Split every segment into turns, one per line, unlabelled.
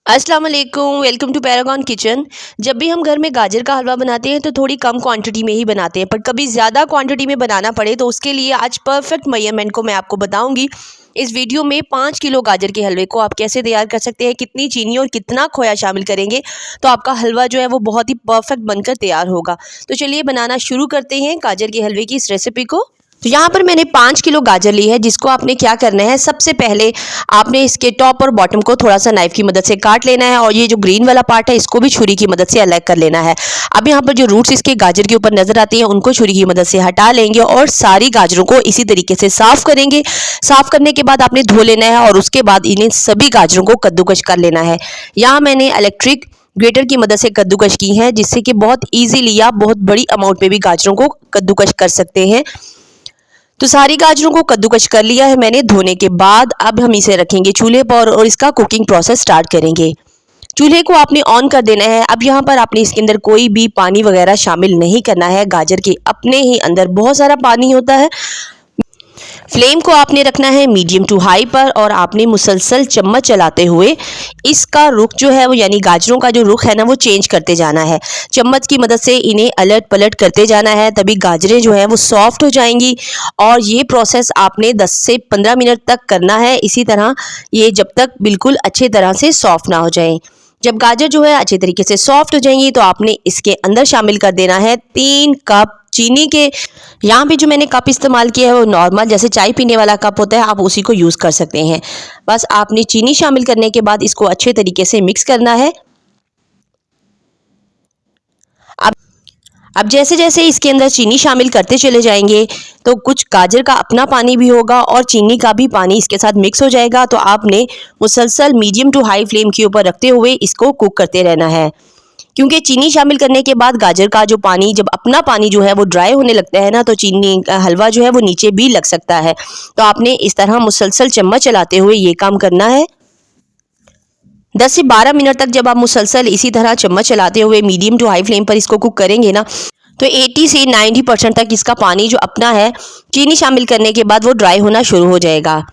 अस्सलाम वालेकुम, welcome to Paragon kitchen. जब भी हम घर में गाजर का हलवा बनाते हैं तो थोड़ी कम क्वांटिटी में ही बनाते हैं, पर कभी ज़्यादा क्वांटिटी में बनाना पड़े तो उसके लिए आज परफेक्ट मेजरमेंट को मैं आपको बताऊंगी। इस वीडियो में 5 किलो गाजर के हलवे को आप कैसे तैयार कर सकते हैं, कितनी चीनी और कितना खोया शामिल करेंगे तो आपका हलवा जो है वो बहुत ही परफेक्ट बनकर तैयार होगा। तो चलिए बनाना शुरू करते हैं गाजर के हलवे की इस रेसिपी को। तो यहाँ पर मैंने 5 किलो गाजर ली है, जिसको आपने क्या करना है, सबसे पहले आपने इसके टॉप और बॉटम को थोड़ा सा नाइफ की मदद से काट लेना है और ये जो ग्रीन वाला पार्ट है इसको भी छुरी की मदद से अलग कर लेना है। अब यहाँ पर जो रूट्स इसके गाजर के ऊपर नजर आती हैं उनको छुरी की मदद से हटा लेंगे और सारी गाजरों को इसी तरीके से साफ करेंगे। साफ करने के बाद आपने धो लेना है और उसके बाद इन्हें सभी गाजरों को कद्दूकस कर लेना है। यहाँ मैंने इलेक्ट्रिक ग्रेटर की मदद से कद्दूकस की है, जिससे कि बहुत ईजीली आप बहुत बड़ी अमाउंट में भी गाजरों को कद्दूकस कर सकते हैं। तो सारी गाजरों को कद्दूकस कर लिया है मैंने धोने के बाद। अब हम इसे रखेंगे चूल्हे पर और इसका कुकिंग प्रोसेस स्टार्ट करेंगे। चूल्हे को आपने ऑन कर देना है। अब यहाँ पर आपने इसके अंदर कोई भी पानी वगैरह शामिल नहीं करना है। गाजर के अपने ही अंदर बहुत सारा पानी होता है। फ्लेम को आपने रखना है मीडियम टू हाई पर और आपने मुसलसल चम्मच चलाते हुए इसका रुख जो है वो, यानी गाजरों का जो रुख है ना, वो चेंज करते जाना है। चम्मच की मदद से इन्हें अलट पलट करते जाना है, तभी गाजरें जो है वो सॉफ्ट हो जाएंगी। और ये प्रोसेस आपने 10 से 15 मिनट तक करना है इसी तरह, ये जब तक बिल्कुल अच्छे तरह से सॉफ्ट ना हो जाए। जब गाजर जो है अच्छे तरीके से सॉफ्ट हो जाएंगी तो आपने इसके अंदर शामिल कर देना है 3 कप चीनी के। यहाँ पे जो मैंने कप इस्तेमाल किया है वो नॉर्मल जैसे चाय पीने वाला कप होता है, आप उसी को यूज़ कर सकते हैं। बस आपने चीनी शामिल करने के बाद इसको अच्छे तरीके से मिक्स करना है। अब जैसे जैसे इसके अंदर चीनी शामिल करते चले जाएंगे तो कुछ गाजर का अपना पानी भी होगा और चीनी का भी पानी इसके साथ मिक्स हो जाएगा। तो आपने मुसलसल मीडियम टू हाई फ्लेम के ऊपर रखते हुए इसको कुक करते रहना है, क्योंकि चीनी शामिल करने के बाद गाजर का जो पानी, जब अपना पानी जो है वो ड्राई होने लगता है ना, तो चीनी का हलवा जो है वो नीचे भी लग सकता है। तो आपने इस तरह मुसलसल चम्मच चलाते हुए ये काम करना है। 10 से 12 मिनट तक जब आप मुसलसल इसी तरह चम्मच चलाते हुए मीडियम टू हाई फ्लेम पर इसको कुक करेंगे ना, तो 80 से 90% तक इसका पानी जो अपना है चीनी शामिल करने के बाद वो ड्राई होना शुरू हो जाएगा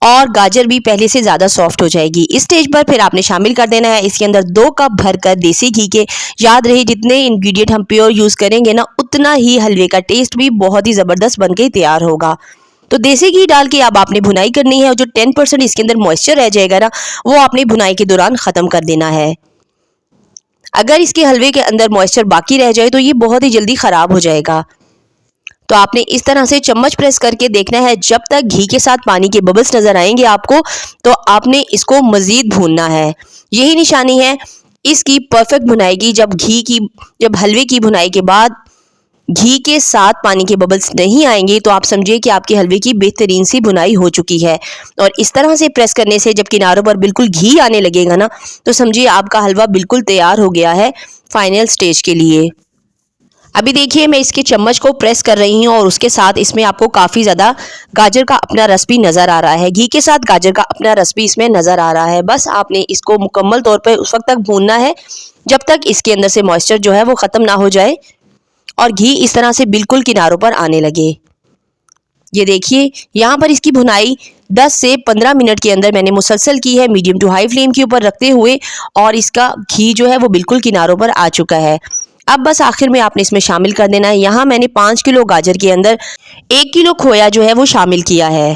और गाजर भी पहले से ज़्यादा सॉफ्ट हो जाएगी। इस स्टेज पर फिर आपने शामिल कर देना है इसके अंदर 2 कप भरकर देसी घी के। याद रहे जितने इंग्रेडिएंट हम प्योर यूज़ करेंगे ना, उतना ही हलवे का टेस्ट भी बहुत ही ज़बरदस्त बन के तैयार होगा। तो देसी घी डाल के अब आपने भुनाई करनी है और जो 10% इसके अंदर मॉइस्चर रह जाएगा ना, वो आपने भुनाई के दौरान ख़त्म कर देना है। अगर इसके हलवे के अंदर मॉइस्चर बाकी रह जाए तो ये बहुत ही जल्दी ख़राब हो जाएगा। तो आपने इस तरह से चम्मच प्रेस करके देखना है, जब तक घी के साथ पानी के बबल्स नजर आएंगे आपको, तो आपने इसको मजीद भूनना है। यही निशानी है इसकी परफेक्ट भुनाई की। जब हलवे की भुनाई के बाद घी के साथ पानी के बबल्स नहीं आएंगे तो आप समझिए कि आपके हलवे की बेहतरीन सी भुनाई हो चुकी है। और इस तरह से प्रेस करने से जब किनारों पर बिल्कुल घी आने लगेगा ना, तो समझिए आपका हलवा बिल्कुल तैयार हो गया है फाइनल स्टेज के लिए। अभी देखिए मैं इसके चम्मच को प्रेस कर रही हूँ और उसके साथ इसमें आपको काफ़ी ज़्यादा गाजर का अपना रस भी नज़र आ रहा है। घी के साथ गाजर का अपना रस भी इसमें नज़र आ रहा है। बस आपने इसको मुकम्मल तौर पर उस वक्त तक भूनना है जब तक इसके अंदर से मॉइस्चर जो है वो ख़त्म ना हो जाए और घी इस तरह से बिल्कुल किनारों पर आने लगे। ये देखिए यहाँ पर इसकी भुनाई 10 से 15 मिनट के अंदर मैंने मुसलसल की है मीडियम टू हाई फ्लेम के ऊपर रखते हुए, और इसका घी जो है वो बिल्कुल किनारों पर आ चुका है। अब बस आखिर में आपने इसमें शामिल कर देना है। यहाँ मैंने 5 किलो गाजर के अंदर 1 किलो खोया जो है वो शामिल किया है।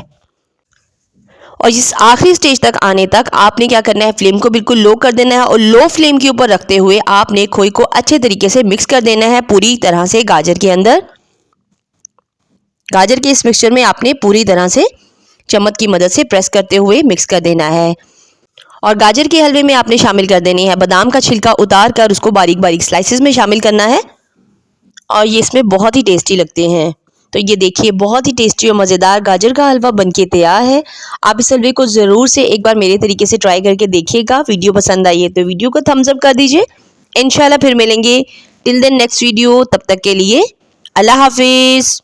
और इस आखिरी स्टेज तक आने तक आपने क्या करना है, फ्लेम को बिल्कुल लो कर देना है और लो फ्लेम के ऊपर रखते हुए आपने खोए को अच्छे तरीके से मिक्स कर देना है पूरी तरह से गाजर के अंदर। गाजर के इस मिक्सचर में आपने पूरी तरह से चम्मच की मदद से प्रेस करते हुए मिक्स कर देना है। और गाजर के हलवे में आपने शामिल कर देनी है बादाम का छिलका उतार कर उसको बारीक बारीक स्लाइसेस में शामिल करना है और ये इसमें बहुत ही टेस्टी लगते हैं। तो ये देखिए बहुत ही टेस्टी और मज़ेदार गाजर का हलवा बनके तैयार है। आप इस हलवे को ज़रूर से एक बार मेरे तरीके से ट्राई करके देखिएगा। वीडियो पसंद आई है तो वीडियो को थम्स अप कर दीजिए। इंशाल्लाह फिर मिलेंगे टिल देन नेक्स्ट वीडियो। तब तक के लिए अल्लाह हाफिज़।